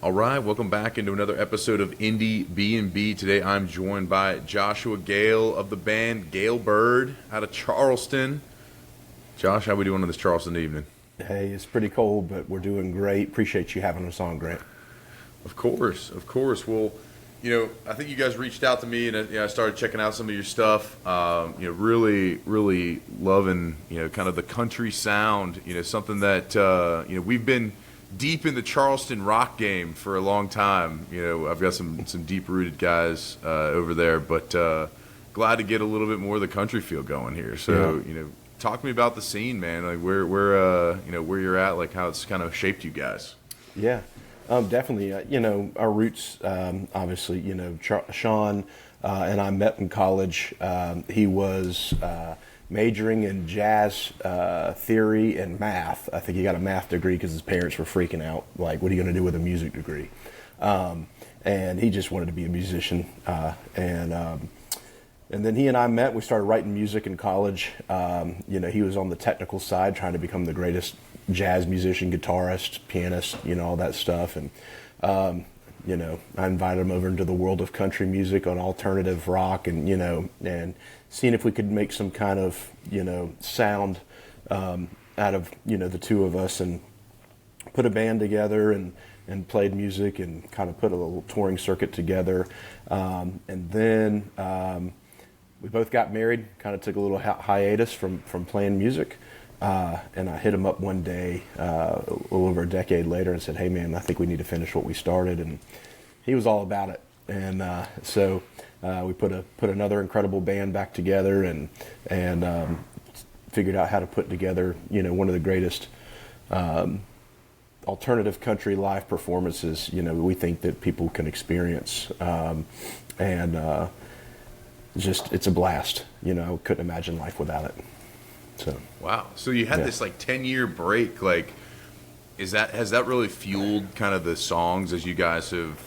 All right, welcome back into another episode of Indiebnb. Today I'm joined by Joshua Gale of the band Gale Bird out of Charleston. Josh, how we doing on this Charleston evening? Hey, it's pretty cold, but we're doing great. Appreciate you having us on, Grant. Of course, of course. Well, I think you guys reached out to me, and I started checking out some of your stuff. Really, really loving, kind of the country sound. Something that we've been deep in the Charleston rock game for a long time. I've got some deep rooted guys over there, but glad to get a little bit more of the country feel going here. So, talk to me about the scene, man. Like where you're at, like how it's kind of shaped you guys. Yeah, definitely. Our roots, obviously, Sean and I met in college. He was majoring in jazz theory and math. I think he got a math degree because his parents were freaking out. Like, what are you going to do with a music degree? And he just wanted to be a musician. And then he and I met. We started writing music in college. He was on the technical side, trying to become the greatest jazz musician, guitarist, pianist, all that stuff. And I invited him over into the world of country music on alternative rock, and and seeing if we could make some kind of sound out of the two of us, and put a band together and played music and kind of put a little touring circuit together. And then we both got married, kind of took a little hiatus from playing music. And I hit him up one day, a little over a decade later, and said, "Hey man, I think we need to finish what we started." And he was all about it. And so we put another incredible band back together, and figured out how to put together, one of the greatest alternative country live performances, we think that people can experience. It's a blast. Couldn't imagine life without it. So wow. So you had this 10-year break. Like, has that really fueled kind of the songs as you guys have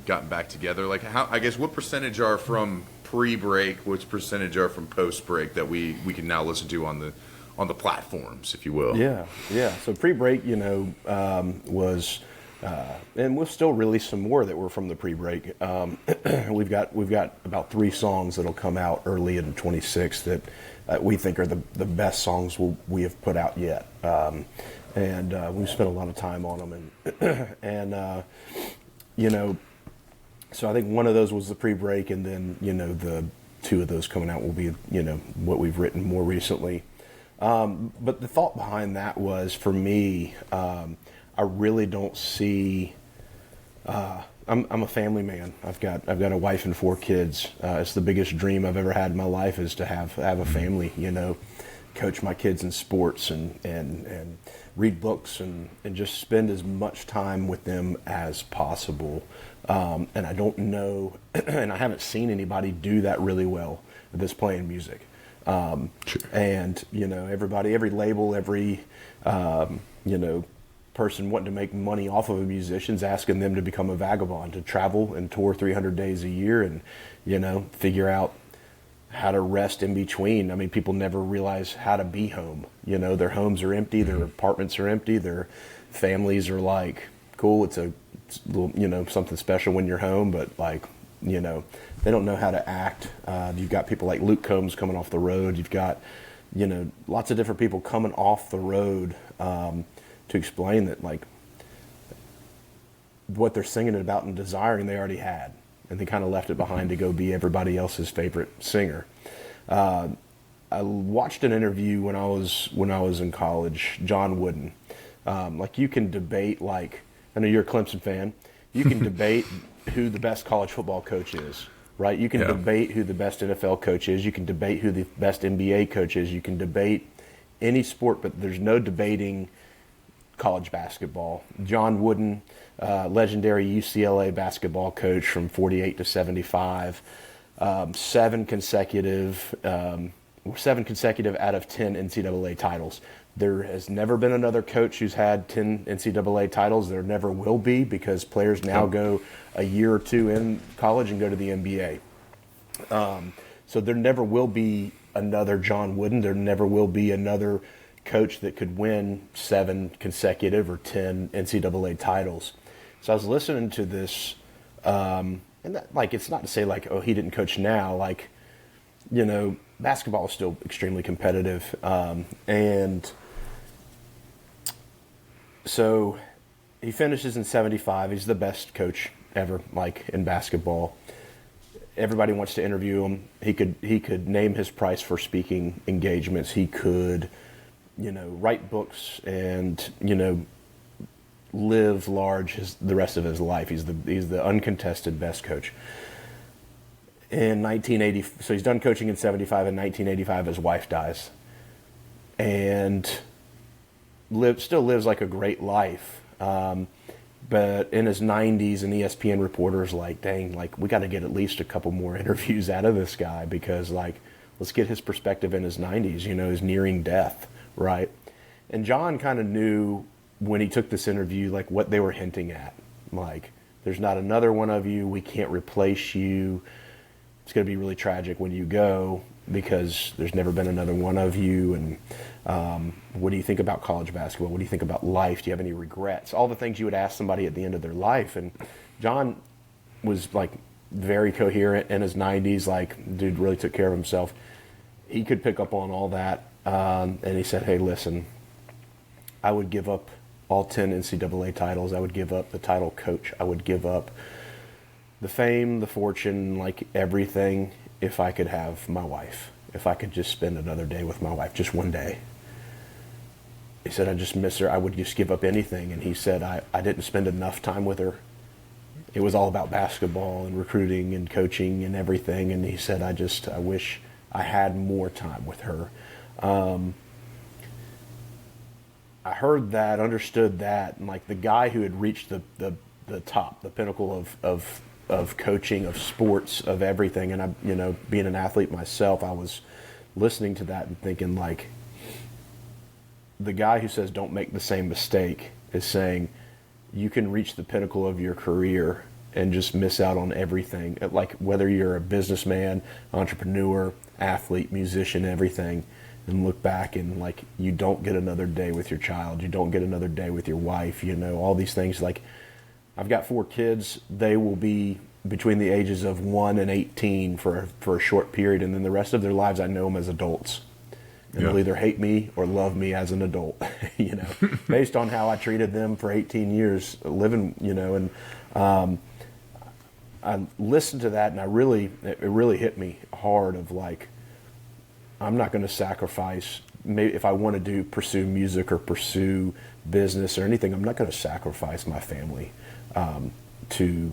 gotten back together? Like, what percentage are from pre-break? Which percentage are from post-break that we can now listen to on the platforms, if you will? Yeah. So pre-break, was. And we'll still release some more that were from the pre-break. We've got about 3 songs that'll come out early in 26 that we think are the best songs we have put out yet. And we've spent a lot of time on them. And so I think one of those was the pre-break, and then, the 2 of those coming out will be, what we've written more recently. But the thought behind that was, for me, I really don't see. I'm a family man. I've got a wife and 4 kids. It's the biggest dream I've ever had in my life, is to have a family. Coach my kids in sports and read books and just spend as much time with them as possible. And I don't know, and I haven't seen anybody do that really well that's playing music. Sure. And everybody, every label, every person wanting to make money off of a musician's asking them to become a vagabond, to travel and tour 300 days a year and, figure out how to rest in between. I mean, people never realize how to be home. Their homes are empty, their apartments are empty, their families are like, cool, it's a little, something special when you're home, but they don't know how to act. You've got people like Luke Combs coming off the road. You've got, lots of different people coming off the road, to explain that, what they're singing about and desiring they already had, and they kind of left it behind to go be everybody else's favorite singer. I watched an interview when I was in college, John Wooden. You can debate, I know you're a Clemson fan, you can debate who the best college football coach is, right? You can debate who the best NFL coach is, you can debate who the best NBA coach is, you can debate any sport, but there's no debating college basketball. John Wooden, legendary UCLA basketball coach from 48 to 75, 7 consecutive out of 10 NCAA titles. There has never been another coach who's had 10 NCAA titles. There never will be, because players now go a year or 2 in college and go to the NBA. So there never will be another John Wooden. There never will be another coach that could win 7 consecutive or 10 NCAA titles. So I was listening to this, and that, like, it's not to say like, oh, he didn't coach now. Like, you know, basketball is still extremely competitive, and so he finishes in 75. He's the best coach ever, like, in basketball. Everybody wants to interview him. He could name his price for speaking engagements. He could, you know, write books and, you know, live large the rest of his life. He's the uncontested best coach. In 1980, so he's done coaching in 75. In 1985, his wife dies, and still lives like a great life. But in his 90s, an ESPN reporter's like, dang, like, we got to get at least a couple more interviews out of this guy, because, like, let's get his perspective in his 90s. You know, he's nearing death, right? And John kind of knew when he took this interview, like, what they were hinting at. Like, there's not another one of you. We can't replace you. It's going to be really tragic when you go, because there's never been another one of you. And what do you think about college basketball? What do you think about life? Do you have any regrets? All the things you would ask somebody at the end of their life. And John was, like, very coherent in his 90s. Like, dude really took care of himself. He could pick up on all that. And he said, hey, listen, I would give up all 10 NCAA titles. I would give up the title coach. I would give up the fame, the fortune, like, everything, if I could have my wife. If I could just spend another day with my wife, just one day. He said, I just miss her. I would just give up anything. And he said, I didn't spend enough time with her. It was all about basketball and recruiting and coaching and everything. And he said, I wish I had more time with her. I heard that, understood that, and, like, the guy who had reached the top, the pinnacle of coaching, of sports, of everything. And I, you know, being an athlete myself, I was listening to that and thinking, like, the guy who says don't make the same mistake is saying you can reach the pinnacle of your career and just miss out on everything. Like, whether you're a businessman, entrepreneur, athlete, musician, everything, and look back and, like, you don't get another day with your child. You don't get another day with your wife, you know, all these things. Like, I've got 4 kids. They will be between the ages of 1 and 18 for a short period, and then the rest of their lives I know them as adults. And they'll either hate me or love me as an adult, you know, based on how I treated them for 18 years living, you know. And I listened to that, and it really hit me hard of, like, I'm not going to sacrifice, maybe if I want to pursue music or pursue business or anything, I'm not going to sacrifice my family to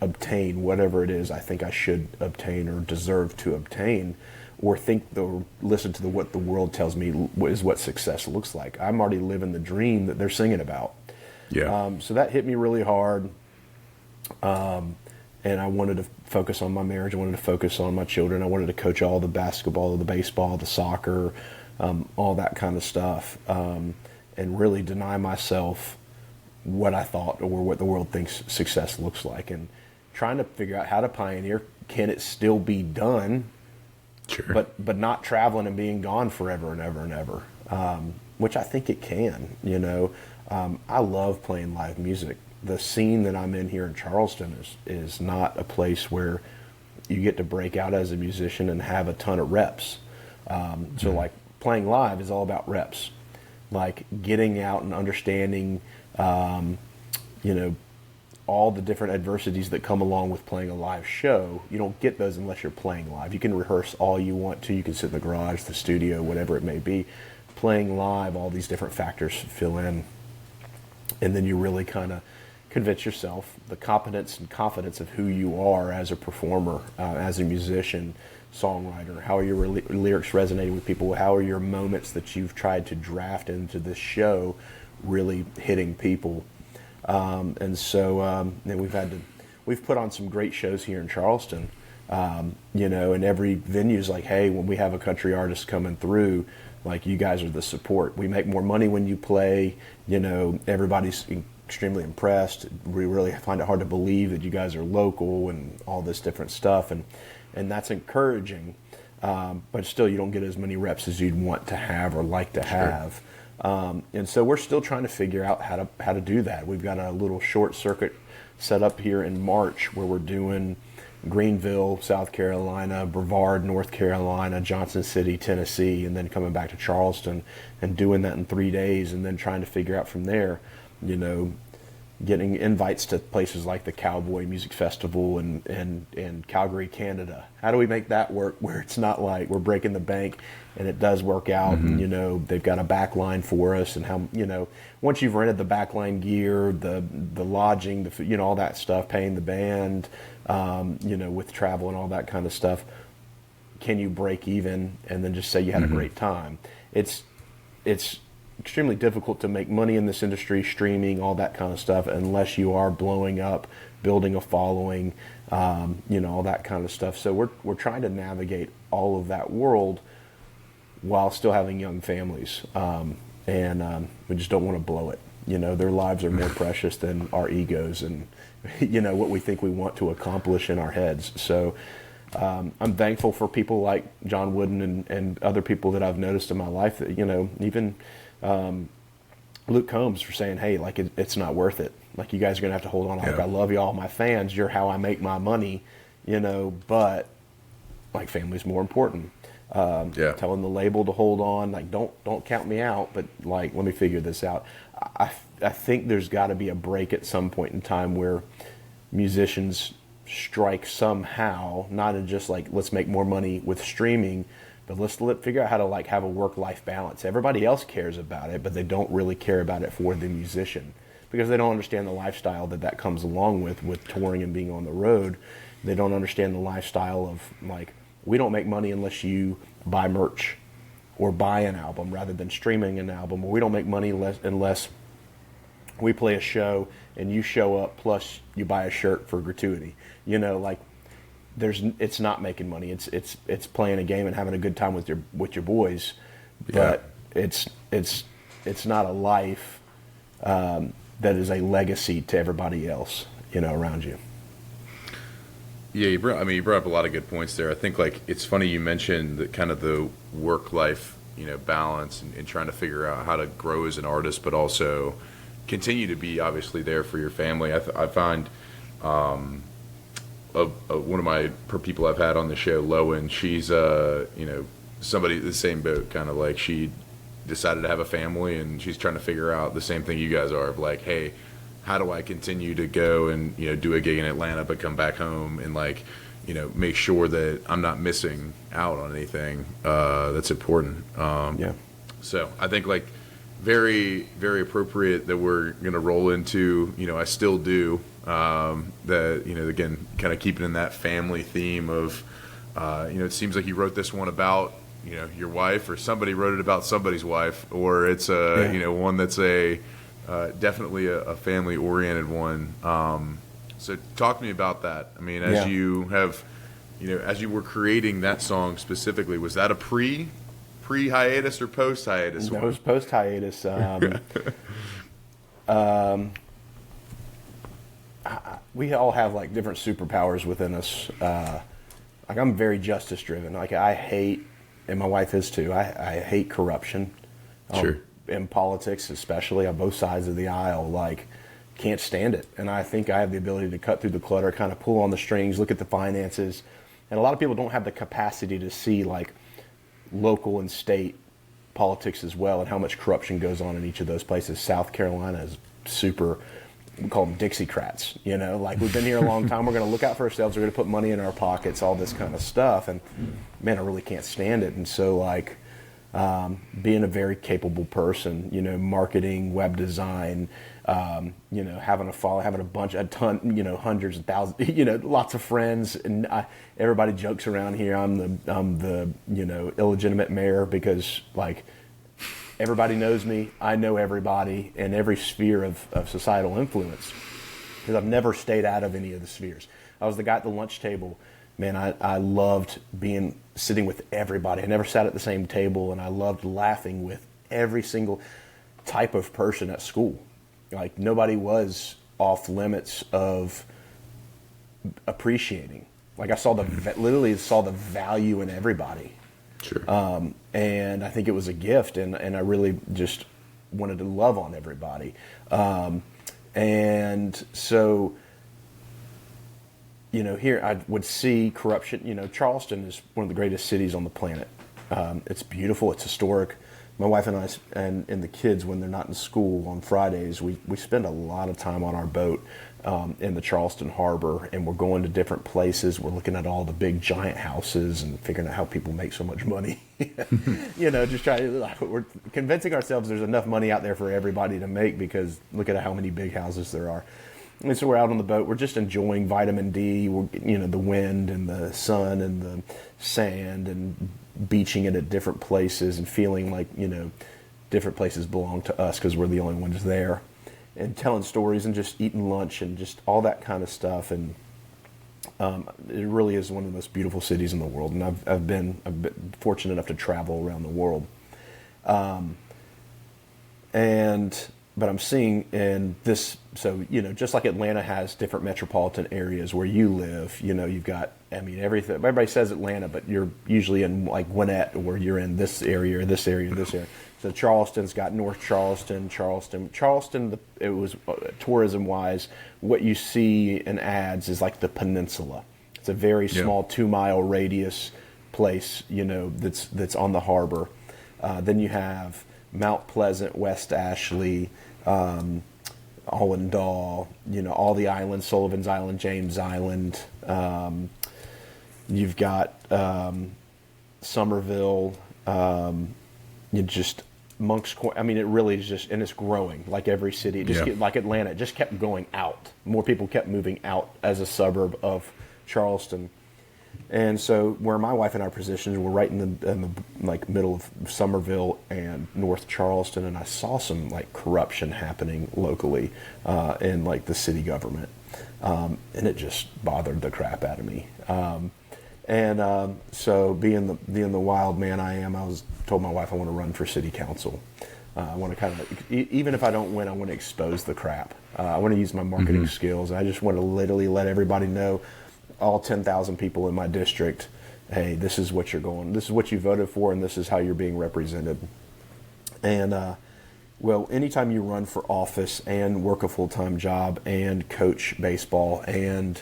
obtain whatever it is I think I should obtain or deserve to obtain, or listen to what the world tells me is what success looks like. I'm already living the dream that they're singing about. Yeah. So that hit me really hard. And I wanted to focus on my marriage. I wanted to focus on my children. I wanted to coach all the basketball, the baseball, the soccer, all that kind of stuff, and really deny myself what I thought or what the world thinks success looks like, and trying to figure out how to pioneer. Can it still be done? Sure. But not traveling and being gone forever and ever and ever, which I think it can. You know, I love playing live music. The scene that I'm in here in Charleston is not a place where you get to break out as a musician and have a ton of reps. So, like, playing live is all about reps, like getting out and understanding, you know, all the different adversities that come along with playing a live show. You don't get those unless you're playing live. You can rehearse all you want to. You can sit in the garage, the studio, whatever it may be. Playing live, all these different factors fill in. And then you really kind of convince yourself the competence and confidence of who you are as a performer, as a musician, songwriter. How are your lyrics resonating with people? How are your moments that you've tried to draft into this show really hitting people? And so then we've put on some great shows here in Charleston, you know, and every venue's like, hey, when we have a country artist coming through, like, you guys are the support. We make more money when you play, you know, everybody's extremely impressed. We really find it hard to believe that you guys are local and all this different stuff. And that's encouraging. But still, you don't get as many reps as you'd want to have or like to have. And so we're still trying to figure out how to do that. We've got a little short circuit set up here in March where we're doing Greenville, South Carolina, Brevard, North Carolina, Johnson City, Tennessee, and then coming back to Charleston and doing that in 3 days, and then trying to figure out from there, getting invites to places like the Cowboy Music Festival and Calgary, Canada. How do we make that work where it's not like we're breaking the bank and it does work out, and they've got a back line for us, and how, once you've rented the backline gear, the lodging, the food, all that stuff, paying the band, with travel and all that kind of stuff, can you break even and then just say you had a great time? It's extremely difficult to make money in this industry, streaming, all that kind of stuff, unless you are blowing up, building a following, all that kind of stuff. So we're trying to navigate all of that world while still having young families, and we just don't want to blow it. Their lives are more precious than our egos and what we think we want to accomplish in our heads. So I'm thankful for people like John Wooden and other people that I've noticed in my life that, even Luke Combs, for saying, hey, like it's not worth it. Like, you guys are going to have to hold on. Like, I love you all, my fans. You're how I make my money, but like, family's more important. Telling the label to hold on, like, don't count me out, but like, let me figure this out. I think there's got to be a break at some point in time where musicians strike somehow, not in just like, let's make more money with streaming, but let's figure out how to like have a work-life balance. Everybody else cares about it, but they don't really care about it for the musician, because they don't understand the lifestyle that comes along with touring and being on the road. They don't understand the lifestyle of, like, we don't make money unless you buy merch or buy an album rather than streaming an album. Or we don't make money unless we play a show and you show up plus you buy a shirt for gratuity. Like, it's not making money. It's playing a game and having a good time with your boys, but it's not a life that is a legacy to everybody else around you. Yeah, you brought up a lot of good points there. I think, like, it's funny you mentioned that kind of the work-life, balance and trying to figure out how to grow as an artist, but also continue to be obviously there for your family. I find one of my people I've had on the show, Lowen, she's somebody the same boat, kind of like she decided to have a family and she's trying to figure out the same thing you guys are, of like, hey, how do I continue to go and do a gig in Atlanta but come back home and like make sure that I'm not missing out on anything that's important. So I think, like, very, very appropriate that we're going to roll into I Still Do, that again, kind of keeping in that family theme of it seems like you wrote this one about your wife, or somebody wrote it about somebody's wife, or it's one that's definitely a family oriented one. So talk to me about that. I mean, as you have as you were creating that song specifically, was that a pre hiatus or post hiatus one? It was post hiatus. We all have like different superpowers within us. Like, I'm very justice driven. Like, I hate, and my wife is too, I hate corruption. Sure. In politics, especially on both sides of the aisle, like, can't stand it. And I think I have the ability to cut through the clutter, kind of pull on the strings, look at the finances. And a lot of people don't have the capacity to see like local and state politics as well, and how much corruption goes on in each of those places. South Carolina is super, we call them Dixiecrats, like, we've been here a long time. We're going to look out for ourselves. We're going to put money in our pockets, all this kind of stuff. And man, I really can't stand it. And so, like, being a very capable person, marketing, web design, having a ton, hundreds of thousands, lots of friends, and everybody jokes around here. I'm the illegitimate mayor, because like, everybody knows me. I know everybody in every sphere of societal influence, because I've never stayed out of any of the spheres. I was the guy at the lunch table. Man, I loved sitting with everybody. I never sat at the same table, and I loved laughing with every single type of person at school. Like, nobody was off limits of appreciating. Like, I literally saw the value in everybody. Sure. And I think it was a gift, and I really just wanted to love on everybody. And so, here I would see corruption. Charleston is one of the greatest cities on the planet. It's beautiful. It's historic. My wife and I and the kids, when they're not in school on Fridays, we spend a lot of time on our boat in the Charleston harbor, and we're going to different places. We're looking at all the big giant houses and figuring out how people make so much money. Just we're convincing ourselves there's enough money out there for everybody to make, because look at how many big houses there are. And so we're out on the boat. We're just enjoying vitamin D. The wind and the sun and the sand, and beaching it at different places, and feeling like different places belong to us because we're the only ones there, and telling stories and just eating lunch and just all that kind of stuff. And it really is one of the most beautiful cities in the world. And I've been fortunate enough to travel around the world. But I'm seeing in this, so, just like Atlanta has different metropolitan areas where you live, you've got, everything. Everybody says Atlanta, but you're usually in like Gwinnett, where you're in this area or this area or this area. So Charleston's got North Charleston. It was tourism-wise, what you in ads is like the peninsula. It's a very small 2-mile radius place, that's on the harbor. Then you have Mount Pleasant, West Ashley, Allendale, all the islands, Sullivan's Island, James Island. You've got Somerville, Monk's Corner. It really is just, and it's growing like every city. Like Atlanta, it just kept going out. More people kept moving out as a suburb of Charleston. And so where my wife and I are positioned, we're right in the middle of Somerville and North Charleston, and I saw some corruption happening locally in the city government, and it just bothered the crap out of me. So being the wild man I am, I told my wife I want to run for city council. I want to even if I don't win, I want to expose the crap. I want to use my marketing skills. I just want to literally let everybody know, all 10,000 people in my district, hey, this is what you voted for, and this is how you're being represented. And anytime you run for office and work a full-time job and coach baseball and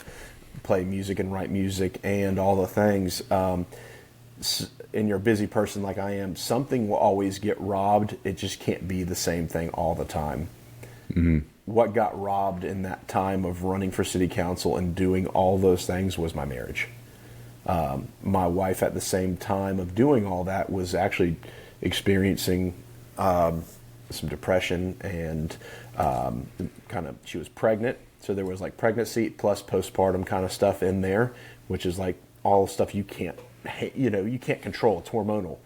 play music and write music and all the things, and you're a busy person like I am, something will always get robbed. It just can't be the same thing all the time. Mm-hmm. What got robbed in that time of running for city council and doing all those things was my marriage. My wife, at the same time of doing all that, was actually experiencing some depression, and she was pregnant. So there was pregnancy plus postpartum kind of stuff in there, which is all stuff you can't control. It's hormonal.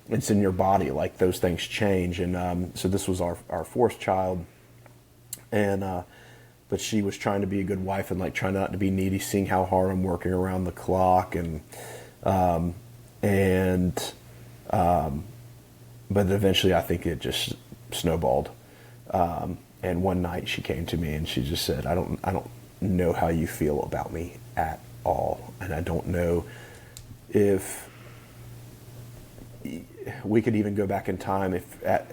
It's in your body. Those things change. And so this was our fourth child. And but she was trying to be a good wife and trying not to be needy, seeing how hard I'm working around the clock, but eventually I think it just snowballed. And one night she came to me and she just said, I don't know how you feel about me at all, and I don't know if we could even go back in time,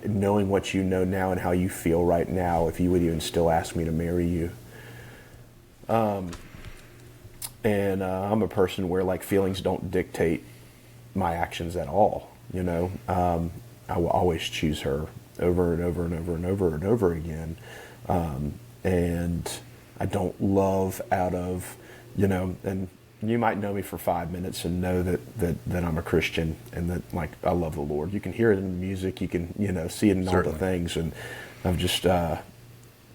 knowing what you know now and how you feel right now, if you would even still ask me to marry you. And I'm a person where feelings don't dictate my actions at all. I will always choose her over and over and over and over and over again. And I don't love out of, and you might know me for 5 minutes and know that I'm a Christian and that I love the Lord. You can hear it in the music. You can, see it in all the things. And I've just had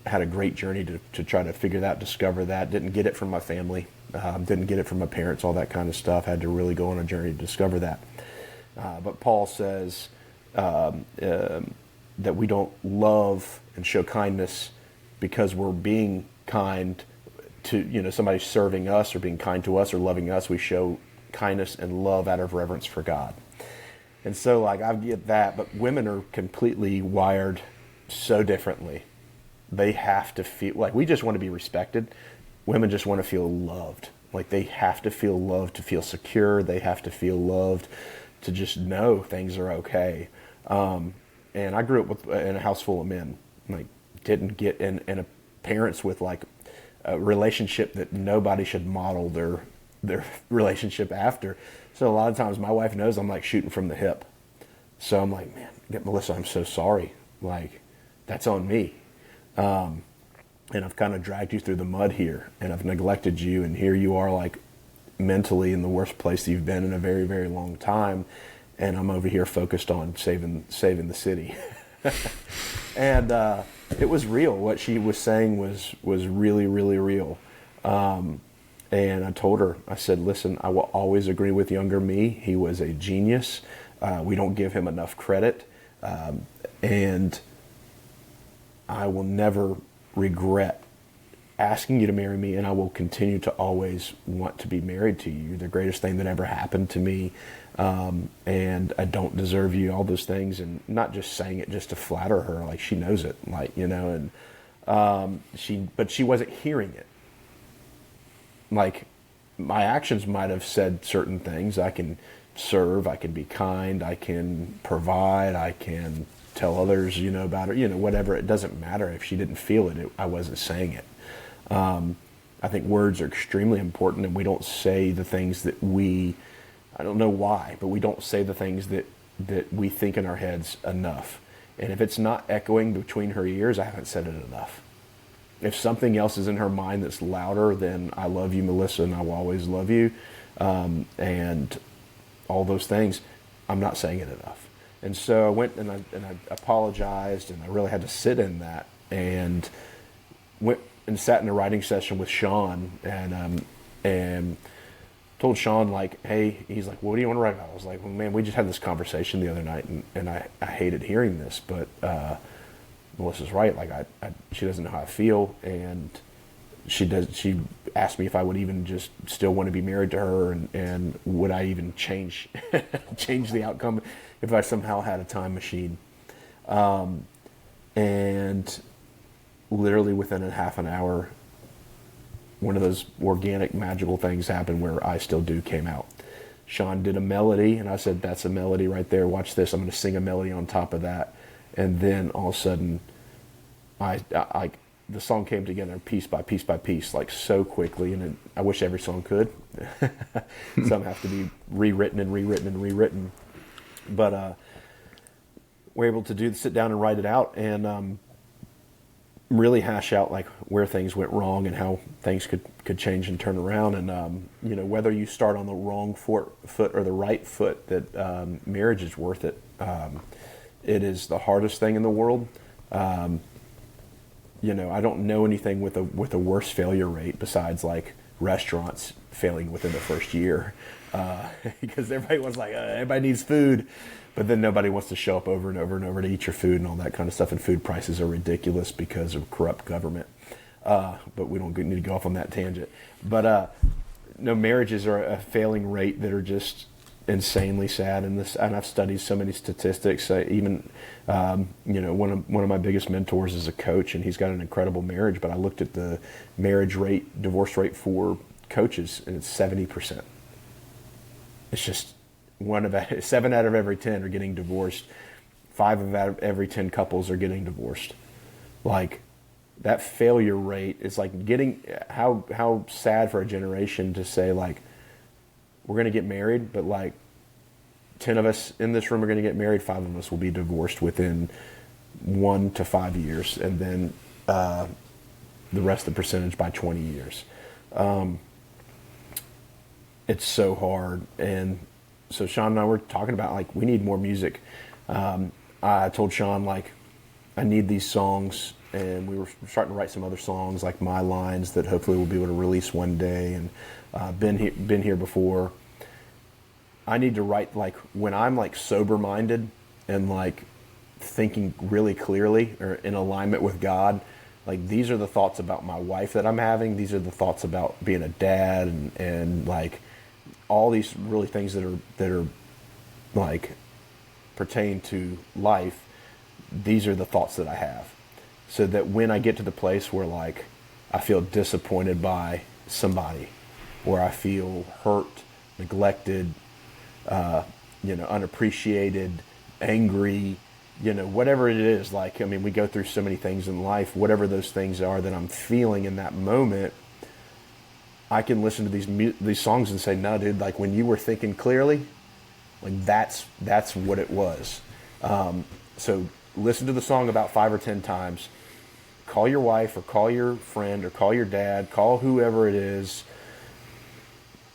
a great journey to try to figure that, discover that. Didn't get it from my family. Didn't get it from my parents, all that kind of stuff. Had to really go on a journey to discover that. But Paul says that we don't love and show kindness because we're being kind to, somebody serving us or being kind to us or loving us. We show kindness and love out of reverence for God. And so I get that, but women are completely wired so differently. They have to feel we just want to be respected. Women just want to feel loved. They have to feel loved to feel secure. They have to feel loved to just know things are okay. and I grew up in a house full of men. Like, didn't get in a parents with like a relationship that nobody should model their relationship after. So a lot of times my wife knows I'm like shooting from the hip. So I'm like, man, Melissa, I'm so sorry. Like, that's on me. And I've kind of dragged you through the mud here, and I've neglected you, and here you are, like, mentally in the worst place you've been in a very, very long time, and I'm over here focused on saving the city. And it was real. What she was saying was really, really real. And I told her, I said, listen, I will always agree with younger me. He was a genius. We don't give him enough credit. And I will never regret asking you to marry me, and I will continue to always want to be married to you. You're the greatest thing that ever happened to me, and I don't deserve you, all those things. And not just saying it just to flatter her, like, she knows it, like, you know. And but she wasn't hearing it. Like, my actions might have said certain things. I can serve, I can be kind, I can provide, I can tell others, you know, about her, you know, whatever. It doesn't matter if she didn't feel it. I wasn't saying it. I think words are extremely important, and we don't say the things that I don't know why, but we don't say the things that we think in our heads enough. And if it's not echoing between her ears, I haven't said it enough. If something else is in her mind that's louder than I love you, Melissa, and I will always love you, and all those things, I'm not saying it enough. And so I went and I apologized, and I really had to sit in that, and went and sat in a writing session with Sean, and told Sean, like, hey, he's like, well, what do you want to write about? I was like, well, man, we just had this conversation the other night, and I hated hearing this, but Melissa's right. Like, she doesn't know how I feel, and she asked me if I would even just still want to be married to her, and would I even change the outcome if I somehow had a time machine. And literally within a half an hour, one of those organic, magical things happened where I Still Do came out. Sean did a melody, and I said, that's a melody right there. Watch this. I'm going to sing a melody on top of that. And then all of a sudden, the song came together piece by piece by piece, like, so quickly. And I wish every song could. Some have to be rewritten and rewritten and rewritten. But we're able to sit down and write it out, and really hash out, like, where things went wrong and how things could change and turn around. And you know, whether you start on the wrong foot or the right foot, that marriage is worth it. It is the hardest thing in the world. You know, I don't know anything with a worse failure rate besides, like, restaurants failing within the first year, because everybody was like, everybody needs food, but then nobody wants to show up over and over and over to eat your food and all that kind of stuff. And food prices are ridiculous because of corrupt government. But we don't need to go off on that tangent. But no, marriages are a failing rate that are just insanely sad. And I've studied so many statistics. Even you know, one of my biggest mentors is a coach, and he's got an incredible marriage. But I looked at the divorce rate for coaches, and it's 70%. It's just 7 out of every 10 are getting divorced. 5 out of every 10 couples are getting divorced. Like, that failure rate is like how sad for a generation to say, like, we're going to get married, but, like, 10 of us in this room are going to get married. 5 of us will be divorced within 1 to 5 years, and then the rest of the percentage by 20 years. It's so hard. And so Sean and I were talking about, like, we need more music. I told Sean, like, I need these songs, and we were starting to write some other songs, like My Lines, that hopefully we'll be able to release one day, and been here before. I need to write, like, when I'm, like, sober-minded and, like, thinking really clearly or in alignment with God. Like, these are the thoughts about my wife that I'm having. These are the thoughts about being a dad, and like, all these really things that are like pertain to life. These are the thoughts that I have, so that when I get to the place where, like, I feel disappointed by somebody, or I feel hurt, neglected, you know, unappreciated, angry, whatever it is, like, I mean, we go through so many things in life, whatever those things are that I'm feeling in that moment, I can listen to these songs and say, no, dude, like when you were thinking clearly, like that's what it was. So listen to the song about 5 or 10 times. Call your wife or call your friend or call your dad, call whoever it is.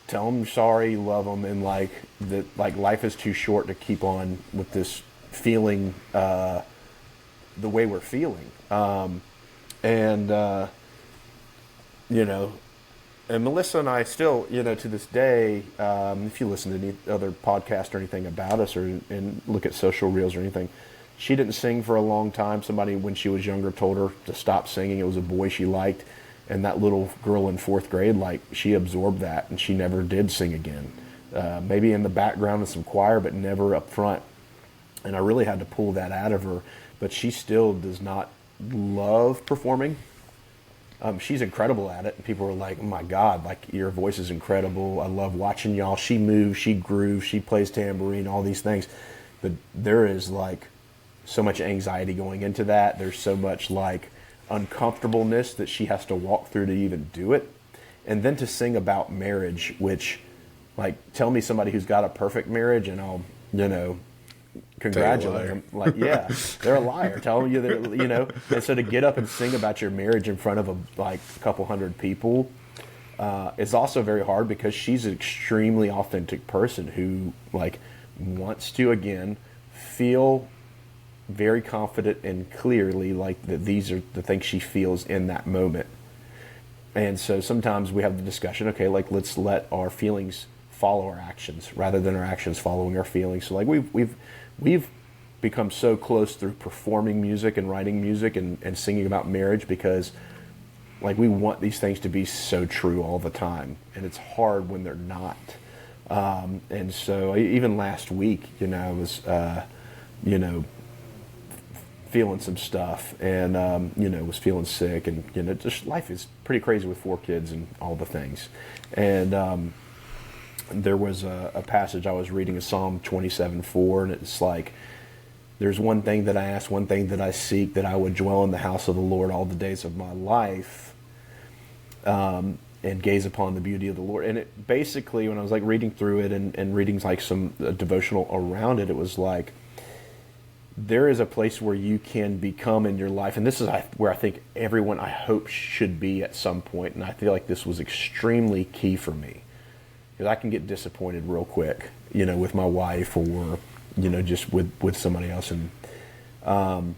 Tell them you're sorry, you love them, and like that, like life is too short to keep on with this feeling the way we're feeling. And and Melissa and I still, to this day, if you listen to any other podcast or anything about us, and look at social reels or anything, she didn't sing for a long time. Somebody, when she was younger, told her to stop singing. It was a boy she liked, and that little girl in 4th grade, like, she absorbed that, and she never did sing again. Maybe in the background of some choir, but never up front. And I really had to pull that out of her. But she still does not love performing. She's incredible at it, and people are like, oh my God, like, your voice is incredible. I love watching y'all. She moves, she grooves, she plays tambourine, all these things. But there is like so much anxiety going into that. There's so much like uncomfortableness that she has to walk through to even do it. And then to sing about marriage, which, like, tell me somebody who's got a perfect marriage and I'll, congratulate them. Like, yeah, they're a liar. Tell you that, and so to get up and sing about your marriage in front of a couple hundred people is also very hard, because she's an extremely authentic person who, like, wants to, again, feel very confident and clearly like that these are the things she feels in that moment. And so sometimes we have the discussion, okay, like, let's let our feelings follow our actions rather than our actions following our feelings. So like we've become so close through performing music and writing music and singing about marriage, because like we want these things to be so true all the time, and it's hard when they're not. And so even last week, I was feeling some stuff, and was feeling sick, and just life is pretty crazy with 4 kids and all the things. And there was a passage I was reading, a Psalm 27:4, and it's like, there's one thing that I ask, one thing that I seek, that I would dwell in the house of the Lord all the days of my life, and gaze upon the beauty of the Lord. And it basically, when I was like reading through it and reading like some devotional around it, it was like, there is a place where you can become in your life, and this is where I think everyone, I hope, should be at some point, and I feel like this was extremely key for me, because I can get disappointed real quick, with my wife or, just with somebody else, and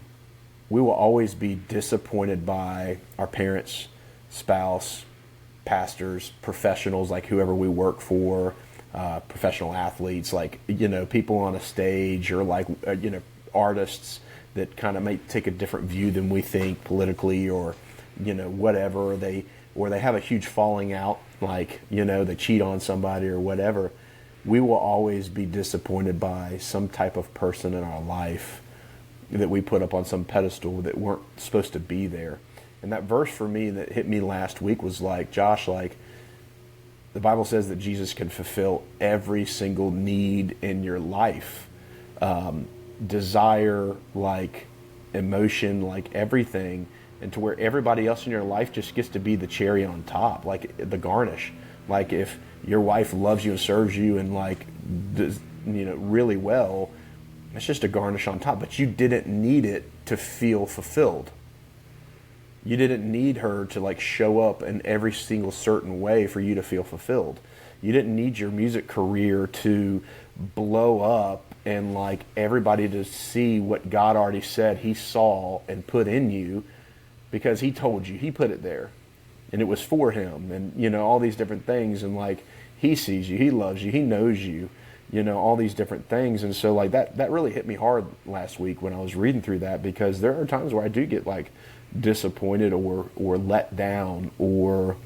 we will always be disappointed by our parents, spouse, pastors, professionals, like whoever we work for, professional athletes, like, people on a stage, or like, artists that kind of may take a different view than we think politically, or whatever, or they have a huge falling out, like, they cheat on somebody or whatever. We will always be disappointed by some type of person in our life that we put up on some pedestal that weren't supposed to be there. And that verse for me that hit me last week was like, Josh, like, the Bible says that Jesus can fulfill every single need in your life. Desire, like emotion, like everything, and to where everybody else in your life just gets to be the cherry on top, like the garnish. Like, if your wife loves you and serves you and like does, really well, it's just a garnish on top, but you didn't need it to feel fulfilled. You didn't need her to like show up in every single certain way for you to feel fulfilled. You didn't need your music career to blow up and like everybody to see what God already said he saw and put in you, because he told you, he put it there, and it was for him, and all these different things, and like he sees you, he loves you, he knows you, all these different things. And so like that really hit me hard last week when I was reading through that, because there are times where I do get like disappointed or let down or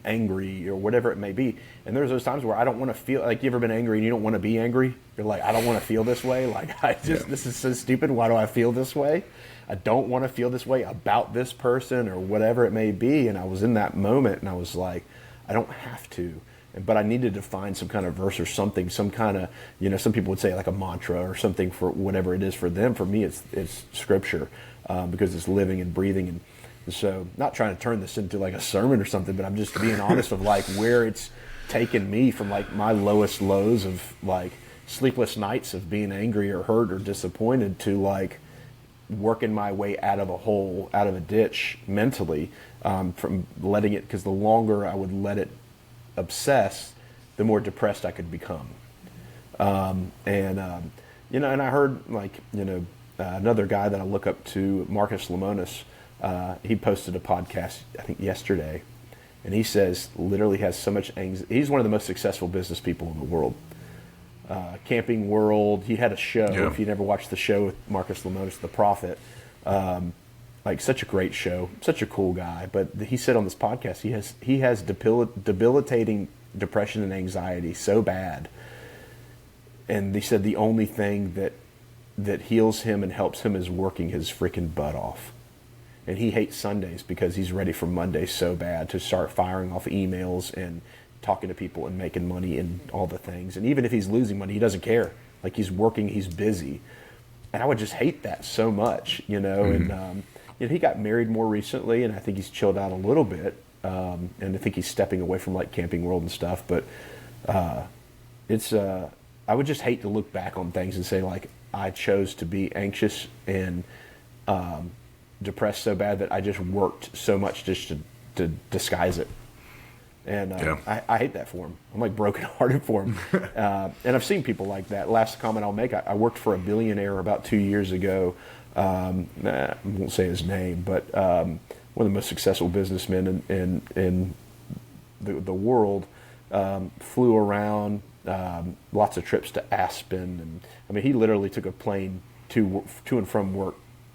angry or whatever it may be. And there's those times where I don't want to feel, like, you ever been angry and you don't want to be angry? You're like, I don't want to feel this way. Like, this is so stupid. Why do I feel this way? I don't want to feel this way about this person or whatever it may be. And I was in that moment and I was like, I don't have to. but I needed to find some kind of verse or something, some kind of, some people would say like a mantra or something for whatever it is for them. For me, it's scripture, because it's living and breathing. And so, not trying to turn this into like a sermon or something, but I'm just being honest of like where it's taken me from like my lowest lows of like sleepless nights of being angry or hurt or disappointed to like working my way out of a hole, out of a ditch mentally, from letting it, because the longer I would let it obsess, the more depressed I could become. And I heard like, another guy that I look up to, Marcus Lemonis, he posted a podcast, I think yesterday, and he says literally has so much anxiety. He's one of the most successful business people in the world. Camping World, he had a show. Yeah. If you never watched the show with Marcus Lemonis, The Prophet, like such a great show, such a cool guy. But he said on this podcast he has debilitating depression and anxiety so bad, and he said the only thing that heals him and helps him is working his freaking butt off. And he hates Sundays because he's ready for Mondays so bad to start firing off emails and talking to people and making money and all the things. And even if he's losing money, he doesn't care. Like he's working, he's busy. And I would just hate that so much, Mm-hmm. And he got married more recently, and I think he's chilled out a little bit. And I think he's stepping away from like Camping World and stuff. But I would just hate to look back on things and say like I chose to be anxious and depressed so bad that I just worked so much just to disguise it. And I hate that for him. I'm like brokenhearted for him. And I've seen people like that. Last comment I'll make, I worked for a billionaire about 2 years ago. I won't say his name, but one of the most successful businessmen in the world. Flew around, lots of trips to Aspen. And I mean, he literally took a plane to and from work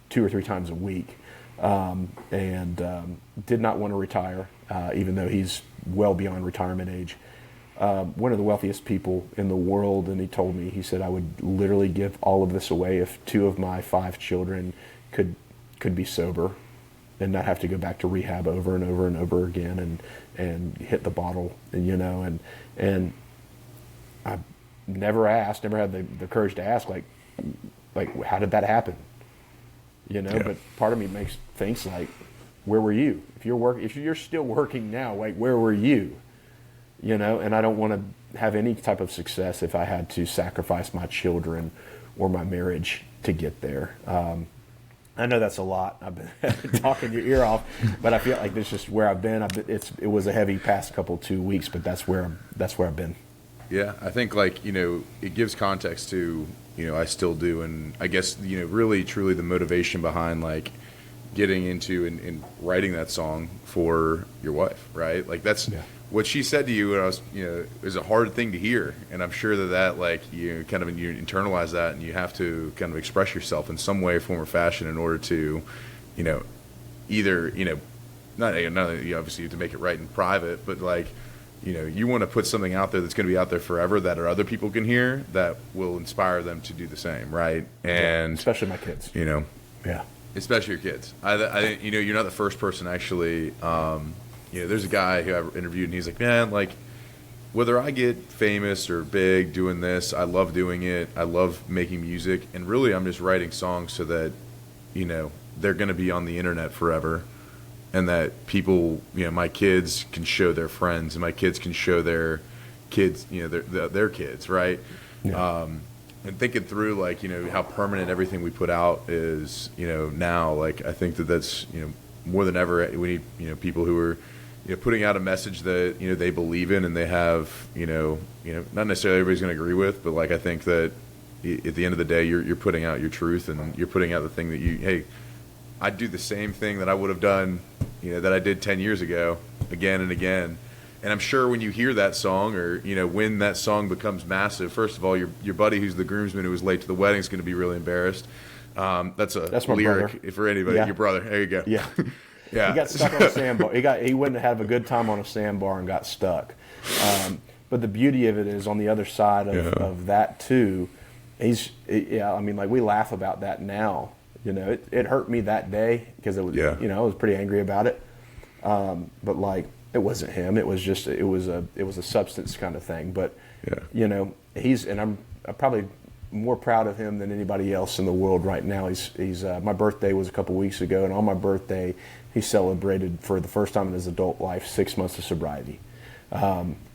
2 or 3 times a week, and did not want to retire, even though he's well beyond retirement age. One of the wealthiest people in the world, and he told me, he said, I would literally give all of this away if 2 of my 5 children could be sober and not have to go back to rehab over and over and over again and hit the bottle, and I never had the courage to ask, like how did that happen? But part of me thinks like, where were you? If you're still working now, like where were you? And I don't want to have any type of success if I had to sacrifice my children or my marriage to get there. I know that's a lot. I've been talking your ear off, but I feel like this is just where I've been. It was a heavy past 2 weeks, but that's where I've been. Yeah, I think it gives context to, I still do. And I guess, really, truly the motivation behind like getting into and writing that song for your wife, right? Like that's what she said to you when I was, is a hard thing to hear. And I'm sure that like you internalize that and you have to kind of express yourself in some way, form or fashion in order to, either, not obviously to make it right in private, but like, you want to put something out there that's going to be out there forever that other people can hear that will inspire them to do the same, right? And especially my kids, yeah, especially your kids. I you're not the first person actually. There's a guy who I interviewed and he's like, man, like whether I get famous or big doing this, I love doing it. I love making music, and really I'm just writing songs so that they're going to be on the internet forever. And that people, my kids can show their friends, and my kids can show their kids, their kids, right? Yeah. And thinking through, like, how permanent everything we put out is, now, like, I think that's, more than ever, we need, people who are, putting out a message that, they believe in and they have, not necessarily everybody's going to agree with, but, like, I think that at the end of the day, you're putting out your truth and you're putting out the thing that hey, I'd do the same thing that I would have done, that I did 10 years ago, again and again. And I'm sure when you hear that song, or when that song becomes massive, first of all, your buddy who's the groomsman who was late to the wedding is going to be really embarrassed. That's my lyric brother. For anybody. Yeah. Your brother. There you go. Yeah. Yeah. He got stuck on a sandbar. He wouldn't have a good time on a sandbar and got stuck. But the beauty of it is on the other side of that too. We laugh about that now. It hurt me that day because it was, I was pretty angry about it. But like It wasn't him. It was just it was a substance kind of thing. But Yeah. you know, I'm probably more proud of him than anybody else in the world right now. He's my birthday was a couple weeks ago, and on my birthday, he celebrated for the first time in his adult life 6 months of sobriety.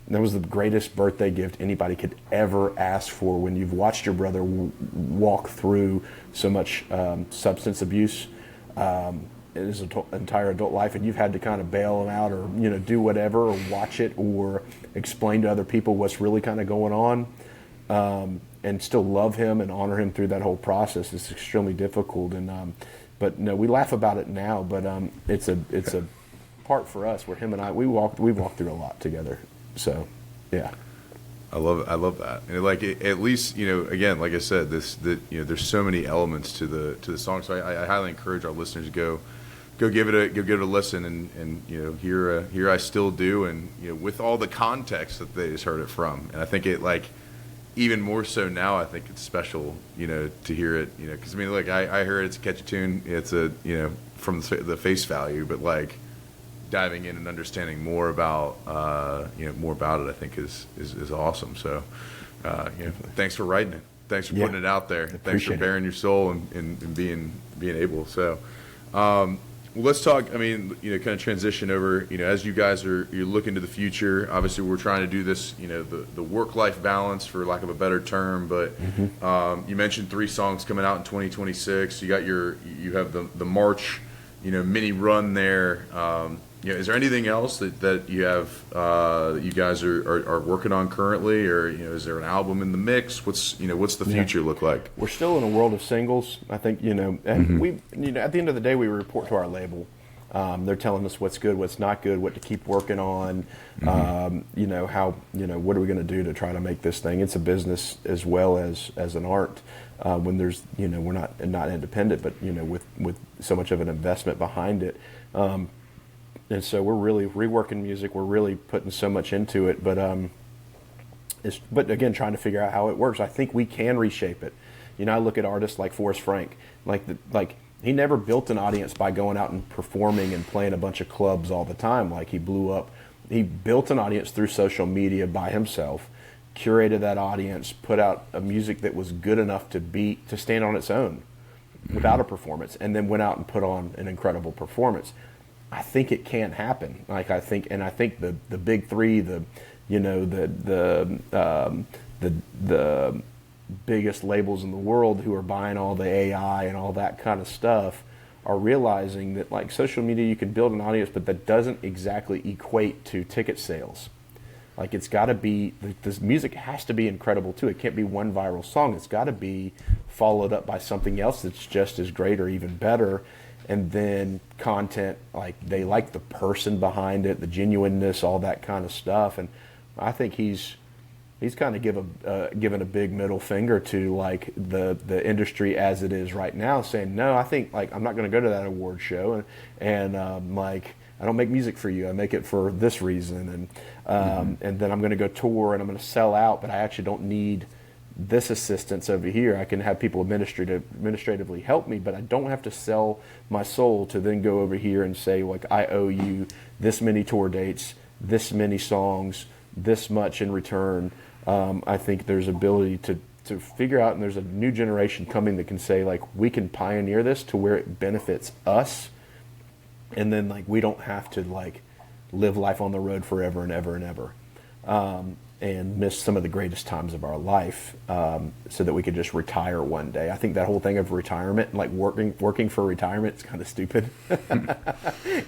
That was the greatest birthday gift anybody could ever ask for. When you've watched your brother walk through so much substance abuse in his entire adult life, and you've had to kind of bail him out, or do whatever, or watch it, or explain to other people what's really kind of going on, and still love him and honor him through that whole process. It's extremely difficult, and but no, we laugh about it now, but it's a part for us where him and we've walked through a lot together. So, yeah. I love that. And at least, again, like I said, there's so many elements to the song. So I highly encourage our listeners to go give it a listen, and here I still do, and with all the context that they just heard it from. And I think it, like, even more so now, I think it's special, to hear it, because I heard it's a catchy tune. It's from the face value, but like, diving in and understanding more about it, I think is awesome. So, thanks for writing it. Thanks for putting it out there. Thanks for bearing your soul and being able. So, well, let's talk. Kind of transition over. As you guys you're looking to the future. Obviously, we're trying to do this. The work-life balance, for lack of a better term. But you mentioned 3 songs coming out in 2026. You have the March, mini run there. Is there anything else that you have that you guys are working on currently, or is there an album in the mix? What's the future look like? We're still in a world of singles, I think. And we at the end of the day, we report to our label. They're telling us what's good, what's not good, what to keep working on. How what are we going to do to try to make this thing? It's a business as well as an art. When there's we're not independent, but with so much of an investment behind it. And so we're really reworking music. We're really putting so much into it, but again, trying to figure out how it works. I think we can reshape it. I look at artists like Forrest Frank, like he never built an audience by going out and performing and playing a bunch of clubs all the time. Like, he blew up. He built an audience through social media by himself, curated that audience, put out a music that was good enough to stand on its own without a performance, and then went out and put on an incredible performance. I think it can happen. I think the big 3, the biggest labels in the world who are buying all the AI and all that kind of stuff are realizing that, like, social media, you can build an audience, but that doesn't exactly equate to ticket sales. Like, it's got to be, this music has to be incredible too. It can't be one viral song. It's got to be followed up by something else that's just as great or even better. And then content, like, they like the person behind it, the genuineness, all that kind of stuff. And I think he's kind of given a big middle finger to, like, the industry as it is right now, saying, no, I think, like, I'm not going to go to that award show, and like, I don't make music for you. I make it for this reason, and then I'm going to go tour and I'm going to sell out, but I actually don't need this assistance over here. I can have people administratively help me, but I don't have to sell my soul to then go over here and say, like, I owe you this many tour dates, this many songs, this much in return. I think there's ability to figure out, and there's a new generation coming that can say, like, we can pioneer this to where it benefits us, and then, like, we don't have to, like, live life on the road forever and ever and ever. And miss some of the greatest times of our life, so that we could just retire one day. I think that whole thing of retirement, like working for retirement, is kind of stupid.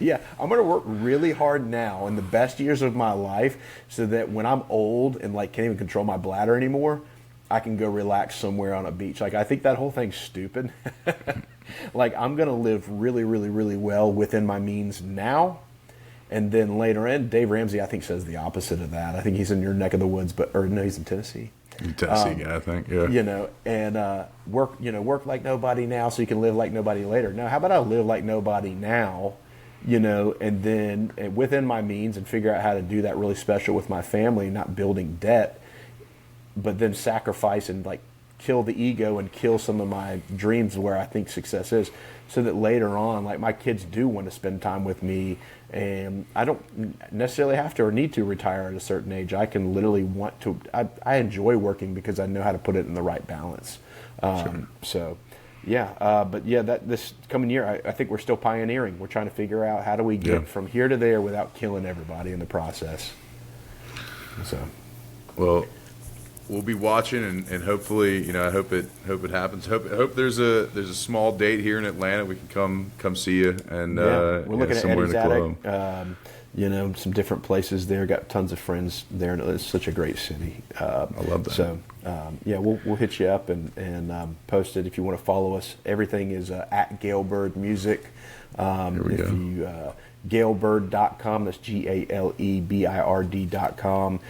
Yeah, I'm going to work really hard now in the best years of my life, so that when I'm old and, like, can't even control my bladder anymore, I can go relax somewhere on a beach. Like, I think that whole thing's stupid. Like, I'm going to live really, really, really well within my means now. And then later in, Dave Ramsey, I think, says the opposite of that. I think he's in your neck of the woods, no, he's in Tennessee. Tennessee guy, I think, yeah. And work like nobody now so you can live like nobody later. No, how about I live like nobody now, and then within my means, and figure out how to do that really special with my family, not building debt, but then sacrifice and, like, kill the ego and kill some of my dreams where I think success is, so that later on, like, my kids do want to spend time with me, and I don't necessarily have to or need to retire at a certain age. I can literally want to. I enjoy working because I know how to put it in the right balance. So, yeah. But yeah, this coming year, I think we're still pioneering. We're trying to figure out how do we get from here to there without killing everybody in the process. So, well, we'll be watching, and hopefully, I hope it happens. Hope there's a small date here in Atlanta we can come see you, and we're looking at somewhere Eddie's in the Attic. Some different places there. Got tons of friends there, and it's such a great city. I love that. So, we'll hit you up and post it if you want to follow us. Everything is at Galebird Music. Here we go. Galebird.com. That's GALEBIRD.com.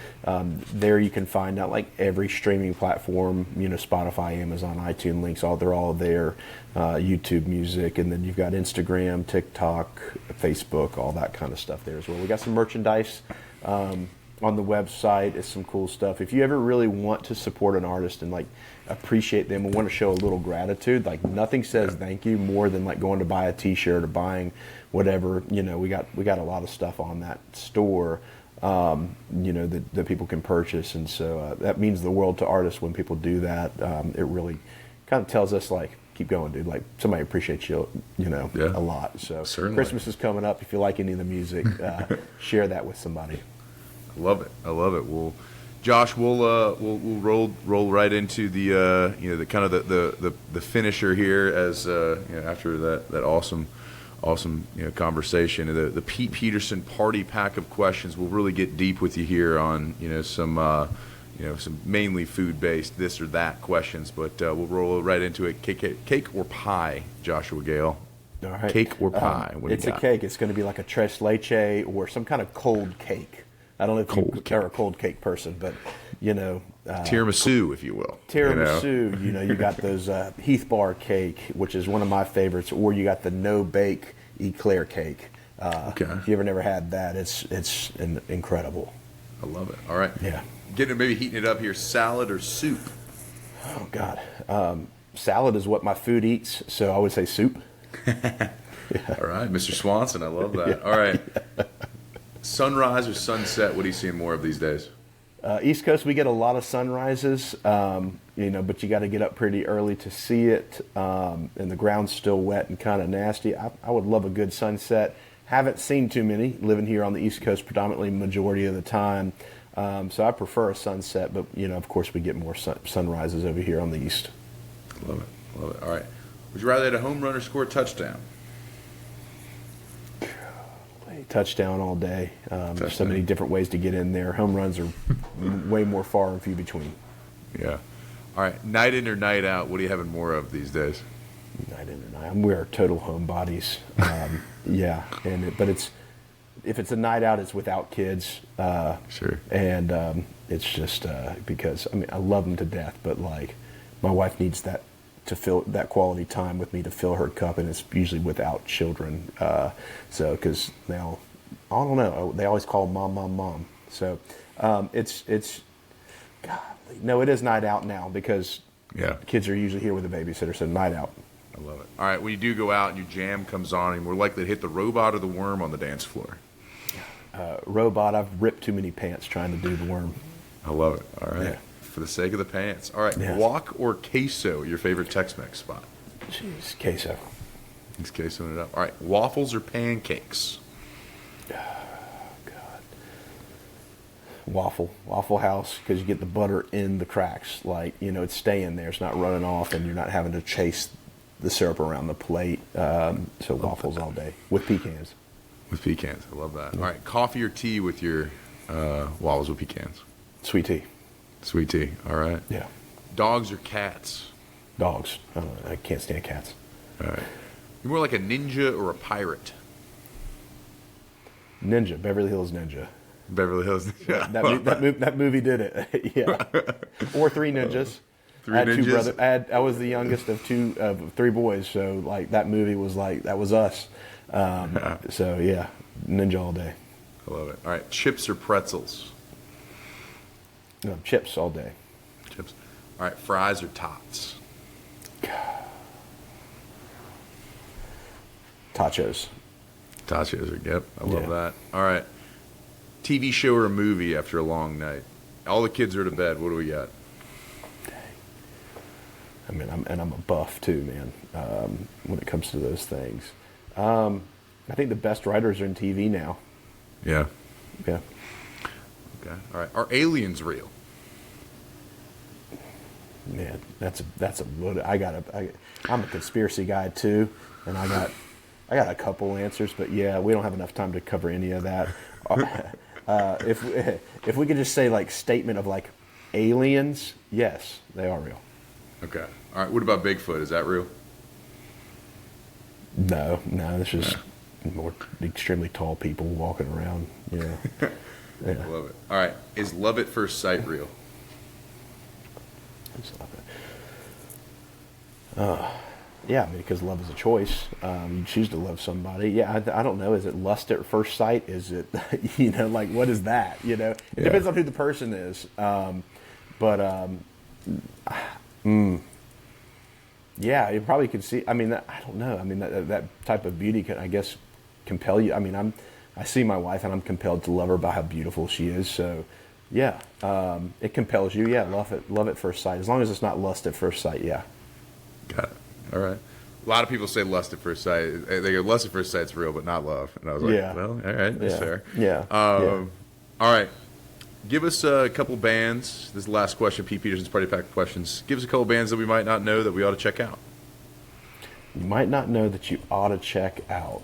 There you can find out like every streaming platform, Spotify, Amazon, iTunes links, they're all there. YouTube Music, and then you've got Instagram, TikTok, Facebook, all that kind of stuff there as well. We got some merchandise on the website. It's some cool stuff. If you ever really want to support an artist and like appreciate them and want to show a little gratitude, like nothing says thank you more than like going to buy a T-shirt or buying whatever. We got a lot of stuff on that store, that people can purchase, and so that means the world to artists when people do that. It really kind of tells us like, keep going, dude. Like somebody appreciates you, a lot. So certainly. Christmas is coming up. If you like any of the music, share that with somebody. I love it. Well, Josh, we'll roll right into the the kind of the finisher here as after that awesome conversation. The Pete Peterson party pack of questions. We'll really get deep with you here on some mainly food based this or that questions, but we'll roll right into it. Cake or pie, Joshua Gale? All right. Cake or pie? What do it's you a got? cake. It's going to be like a tres leche or some kind of cold cake. I don't know if you are a cold cake person, but tiramisu, if you will. Tiramisu. You got those Heath Bar cake, which is one of my favorites, or you got the no bake eclair cake. If you ever never had that, it's incredible. I love it. All right. Yeah. Maybe heating it up here. Salad or soup? Oh God, salad is what my food eats, so I would say soup. All right, Mr. Swanson, I love that. All right. Sunrise or sunset, what are you seeing more of these days? East Coast, we get a lot of sunrises, but you got to get up pretty early to see it, and the ground's still wet and kind of nasty. I would love a good sunset. Haven't seen too many, living here on the East Coast predominantly majority of the time, so I prefer a sunset, but, of course we get more sunrises over here on the East. Love it. All right. Would you rather hit a home run or score a touchdown? Touchdown all day. There's so many different ways to get in there. Home runs are way more far and few between. Yeah. All right. Night in or night out, what are you having more of these days? Night in or night. We are total homebodies. But if it's a night out, it's without kids. Sure. And it's just because I love them to death, but like my wife needs that to fill that quality time with me to fill her cup, and it's usually without children. Because now, I don't know, they always call mom. So it's God, no, it is night out now because kids are usually here with a babysitter, so night out. I love it. All right, when you do go out and your jam comes on, and we're likely to hit the robot or the worm on the dance floor. Robot. I've ripped too many pants trying to do the worm. I love it. All right. Yeah. For the sake of the pants. All right. Yeah. Guac or queso, your favorite Tex-Mex spot? Jeez, queso. He's quesoing it up. All right. Waffles or pancakes? God. Waffle House, because you get the butter in the cracks. Like, it's staying there. It's not running off, and you're not having to chase the syrup around the plate. So waffles all day with pecans. With pecans. I love that. All right. Coffee or tea with your waffles with pecans? Sweet tea. Sweet tea. All right. Yeah. Dogs or cats? Dogs. I can't stand cats. All right. You're more like a ninja or a pirate? Ninja. Beverly Hills Ninja. Beverly Hills Ninja. That movie did it. Yeah. Or Three Ninjas. Three I had Ninjas? two brothers. I was the youngest of three boys, so like that movie was like that was us. So yeah, Ninja all day. I love it. All right. Chips or pretzels? No, chips all day. Chips. All right, fries or tots? Tachos. Tachos are, yep, I love Yeah. that. All right, TV show or movie after a long night? All the kids are to bed. What do we got? I mean, I'm a buff too, man. When it comes to those things, I think the best writers are in TV now. Yeah. Yeah. Okay. All right. Are aliens real? Man, that's a load. I'm a conspiracy guy too, and I got a couple answers, but yeah, we don't have enough time to cover any of that. If we could just say like statement of like aliens, yes, they are real. Okay. All right. What about Bigfoot? Is that real? No, it's just more extremely tall people walking around. Yeah. I love it. All right. Is love at first sight real? Yeah, I mean, because love is a choice. You choose to love somebody. Yeah, I don't know. Is it lust at first sight? Is it, like, what is that? It depends on who the person is. Yeah, you probably could see. I mean, I don't know. I mean, that type of beauty can, I guess, compel you. I mean, I see my wife and I'm compelled to love her by how beautiful she is. So, yeah, it compels you. Yeah, love at first sight. As long as it's not lust at first sight. Yeah. Got it. All right. A lot of people say lust at first sight. They go, lust at first sight's real, but not love. And I was like, Yeah. well, all right, that's Yeah. fair. Yeah. All right. Give us a couple bands. This is the last question, Pete Peterson's Party Pack questions. Give us a couple bands that we might not know that we ought to check out. You might not know that you ought to check out.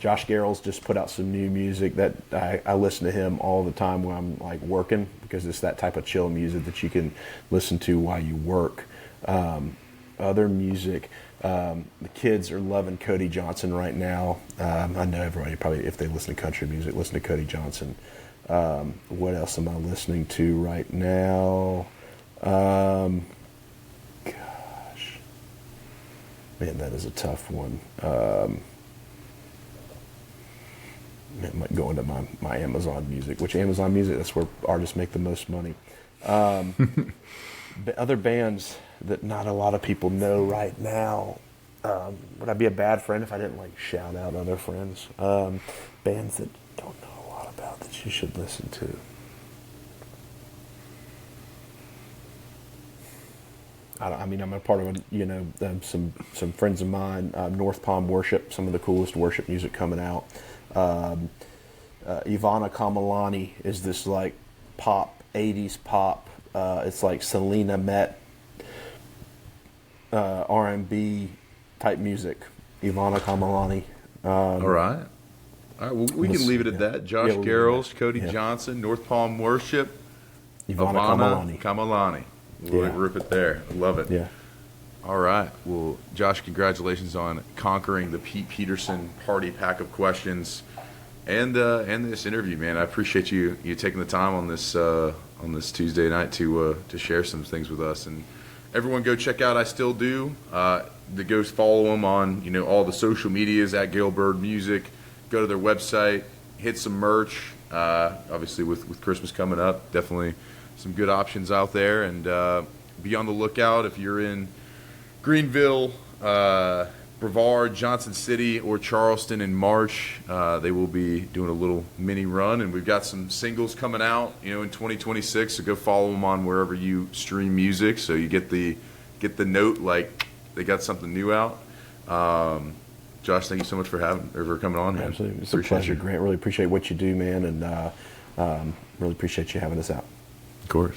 Josh Garrel's just put out some new music that I listen to him all the time when I'm like working, because it's that type of chill music that you can listen to while you work. Other music, the kids are loving Cody Johnson right now. I know everybody probably, if they listen to country music, listen to Cody Johnson. What else am I listening to right now? Gosh, man, that is a tough one. I might go into my Amazon Music, which Amazon Music, that's where artists make the most money. But other bands that not a lot of people know right now. Would I be a bad friend if I didn't like shout out other friends? Bands that don't know a lot about that you should listen to. I mean, I'm a part of some friends of mine. North Palm Worship, some of the coolest worship music coming out. Ivana Kamalani is this like pop, 80s pop. It's like Selena met R&B type music. Ivana Kamalani. All right. Well, we can leave it at that. Josh Garrels, Cody Johnson, North Palm Worship, Ivana Kamalani. We'll rip it there. I love it. Yeah. All right. Well, Josh, congratulations on conquering the Pete Peterson Party Pack of questions and this interview, man. I appreciate you taking the time on this Tuesday night to share some things with us. And everyone, go check out I Still Do. Go follow them on all the social medias at Gale Bird Music. Go to their website, hit some merch. Obviously, with Christmas coming up, definitely some good options out there. And be on the lookout if you're in Greenville, Brevard, Johnson City, or Charleston in March. They will be doing a little mini run, and we've got some singles coming out, in 2026. So go follow them on wherever you stream music, so you get the note like they got something new out. Josh, thank you so much for coming on. Man. Absolutely, it's a pleasure, Grant. Really appreciate what you do, man, and really appreciate you having us out. Of course.